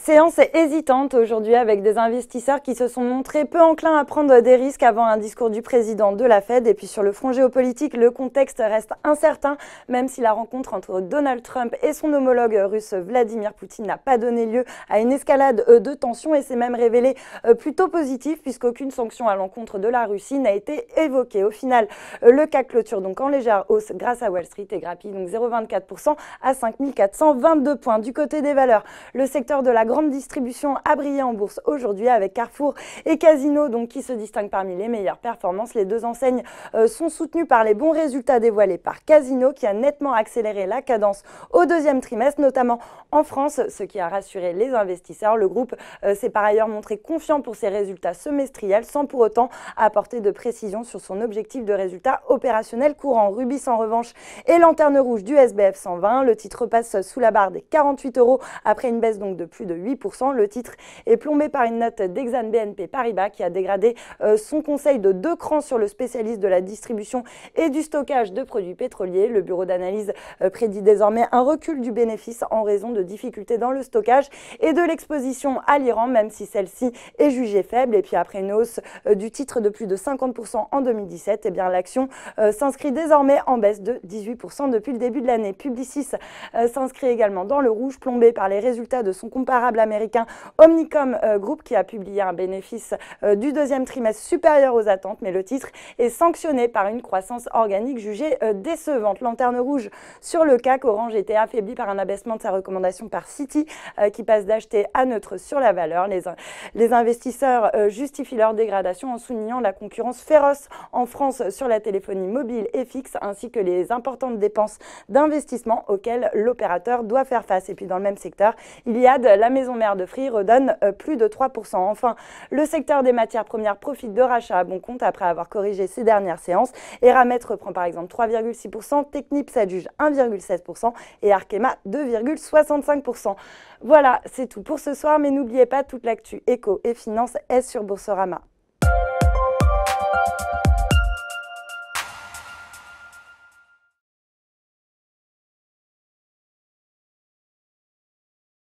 Séance hésitante aujourd'hui avec des investisseurs qui se sont montrés peu enclins à prendre des risques avant un discours du président de la Fed. Et puis sur le front géopolitique, le contexte reste incertain, même si la rencontre entre Donald Trump et son homologue russe Vladimir Poutine n'a pas donné lieu à une escalade de tensions et s'est même révélé plutôt positif puisqu'aucune sanction à l'encontre de la Russie n'a été évoquée. Au final, le CAC clôture donc en légère hausse grâce à Wall Street et grappille donc 0,24% à 5 422 points. Du côté des valeurs, le secteur de la grande distribution a brillé en bourse aujourd'hui avec Carrefour et Casino donc, qui se distinguent parmi les meilleures performances. Les deux enseignes sont soutenues par les bons résultats dévoilés par Casino qui a nettement accéléré la cadence au deuxième trimestre, notamment en France, ce qui a rassuré les investisseurs. Le groupe s'est par ailleurs montré confiant pour ses résultats semestriels sans pour autant apporter de précision sur son objectif de résultat opérationnel courant. Rubis en revanche est lanterne rouge du SBF 120. Le titre passe sous la barre des 48 € après une baisse donc de plus de 8%. Le titre est plombé par une note d'Exane BNP Paribas qui a dégradé son conseil de 2 crans sur le spécialiste de la distribution et du stockage de produits pétroliers. Le bureau d'analyse prédit désormais un recul du bénéfice en raison de difficultés dans le stockage et de l'exposition à l'Iran, même si celle-ci est jugée faible. Et puis après une hausse du titre de plus de 50% en 2017, eh bien l'action s'inscrit désormais en baisse de 18% depuis le début de l'année. Publicis s'inscrit également dans le rouge, plombé par les résultats de son comparable américain Omnicom Group qui a publié un bénéfice du deuxième trimestre supérieur aux attentes, mais le titre est sanctionné par une croissance organique jugée décevante. Lanterne rouge sur le CAC, Orange était affaibli par un abaissement de sa recommandation par Citi qui passe d'acheter à neutre sur la valeur. Les investisseurs justifient leur dégradation en soulignant la concurrence féroce en France sur la téléphonie mobile et fixe ainsi que les importantes dépenses d'investissement auxquelles l'opérateur doit faire face. Et puis dans le même secteur, Iliad, la maison mère de Free, redonne plus de 3%. Enfin, le secteur des matières premières profite de rachats à bon compte après avoir corrigé ses dernières séances. Eramet reprend par exemple 3,6%, Technip s'adjuge 1,16% et Arkema 2,65%. Voilà, c'est tout pour ce soir, mais n'oubliez pas toute l'actu éco et finance est sur Boursorama.